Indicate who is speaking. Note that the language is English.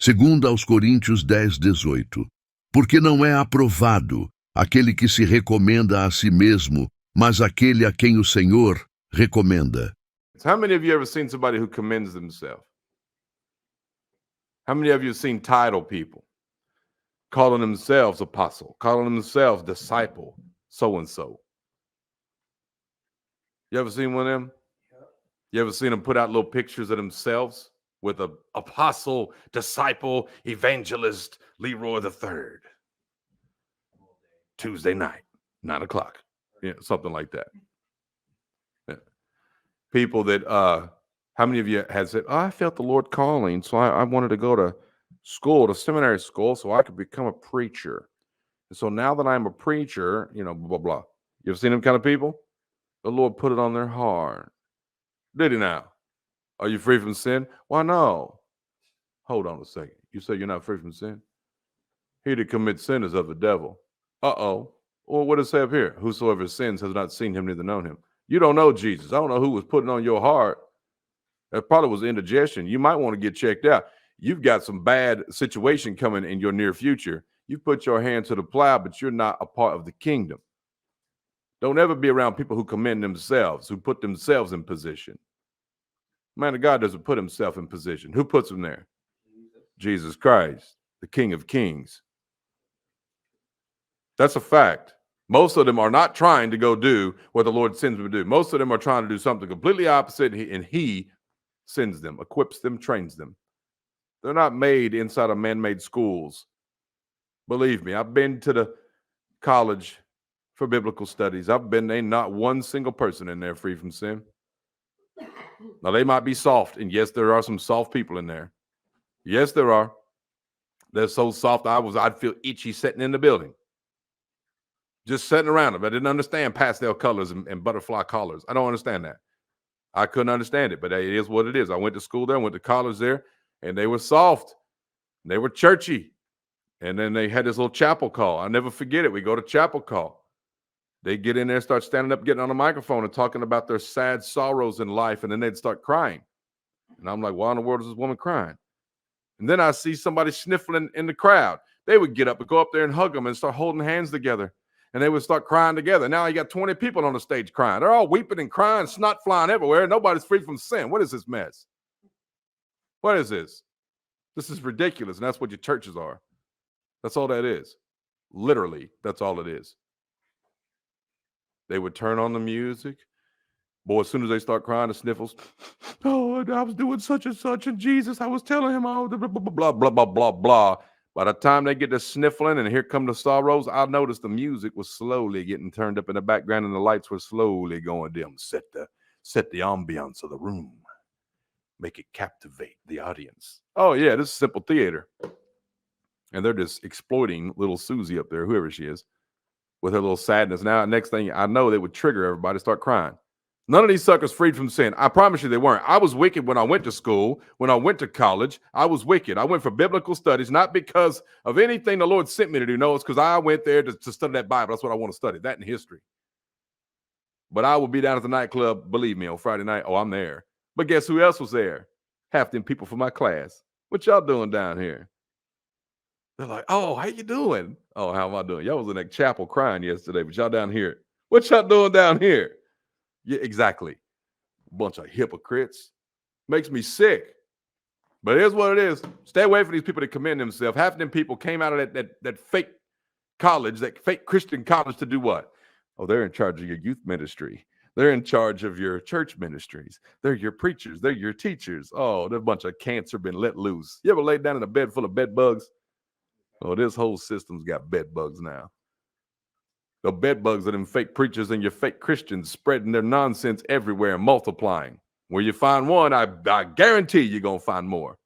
Speaker 1: Segunda aos Coríntios 10:18. Porque não é aprovado aquele que se recomenda a si mesmo, mas aquele a quem o Senhor recomenda.
Speaker 2: How many of you ever seen somebody who commends themselves? How many of you have seen title people calling themselves apostle, calling themselves disciple, so-and-so? You ever seen one of them? You ever seen them put out little pictures of themselves with a apostle, disciple, evangelist, Leroy the Third? Tuesday night, 9 o'clock. Yeah, something like that. Yeah. People that, how many of you had said, oh, I felt the Lord calling, so I wanted to go to school, to seminary school, so I could become a preacher. And so now that I'm a preacher, blah, blah, blah. You ever seen them kind of people? The Lord put it on their heart. Did he now? Are you free from sin? Why, no. Hold on a second. You say you're not free from sin? He that commits sin is of the devil. Uh-oh. Well, what does it say up here? Whosoever sins has not seen him, neither known him. You don't know Jesus. I don't know who was putting on your heart. That probably was indigestion. You might want to get checked out. You've got some bad situation coming in your near future. You put your hand to the plow, but you're not a part of the kingdom. Don't ever be around people who commend themselves, who put themselves in position. Man of God doesn't put himself in position. Who puts him there? Jesus Christ, the King of Kings. That's a fact. Most of them are not trying to go do what the Lord sends them to do. Most of them are trying to do something completely opposite, and he sends them, equips them, trains them. They're not made inside of man-made schools. Believe me, I've been to the college for biblical studies. Ain't not one single person in there free from sin. Now, they might be soft, and yes, there are some soft people in there. Yes, there are. They're so soft, I'd feel itchy sitting in the building. Just sitting around them. I didn't understand pastel colors and butterfly collars. I don't understand that. I couldn't understand it, but it is what it is. I went to school there, went to college there, and they were soft. They were churchy. And then they had this little chapel call. I'll never forget it. We go to chapel call. They get in there, start standing up, getting on the microphone and talking about their sad sorrows in life, and then they'd start crying. And I'm like, why in the world is this woman crying? And then I see somebody sniffling in the crowd. They would get up and go up there and hug them and start holding hands together. And they would start crying together. Now you got 20 people on the stage crying. They're all weeping and crying, snot flying everywhere. Nobody's free from sin. What is this mess? What is this? This is ridiculous, and that's what your churches are. That's all that is. Literally, that's all it is. They would turn on the music. Boy, as soon as they start crying, the sniffles. Oh, I was doing such and such, and Jesus, I was telling him all the blah, blah, blah, blah, blah, blah. By the time they get to sniffling and here come the sorrows, I noticed the music was slowly getting turned up in the background and the lights were slowly going dim. Set the ambiance of the room. Make it captivate the audience. Oh, yeah, this is simple theater. And they're just exploiting little Susie up there, whoever she is, with her little sadness. Now, next thing I know, they would trigger everybody to start crying. None of these suckers freed from sin. I promise you they weren't. I was wicked when I went to school. When I went to college, I was wicked. I went for biblical studies, not because of anything the Lord sent me to do. No, it's because I went there to study that Bible. That's what I want to study, that and history. But I would be down at the nightclub, believe me, on Friday night. Oh, I'm there. But guess who else was there? Half them people from my class. What y'all doing down here? They're like, oh, how you doing? Oh, how am I doing? Y'all was in that chapel crying yesterday, but y'all down here. What y'all doing down here? Yeah, exactly. Bunch of hypocrites. Makes me sick. But here's what it is. Stay away from these people that commend themselves. Half of them people came out of that fake college, that fake Christian college to do what? Oh, they're in charge of your youth ministry. They're in charge of your church ministries. They're your preachers. They're your teachers. Oh, there's a bunch of cancer been let loose. You ever laid down in a bed full of bed bugs? Oh, this whole system's got bed bugs now. The bed bugs are them fake preachers and your fake Christians spreading their nonsense everywhere and multiplying. Where you find one, I guarantee you're going to find more.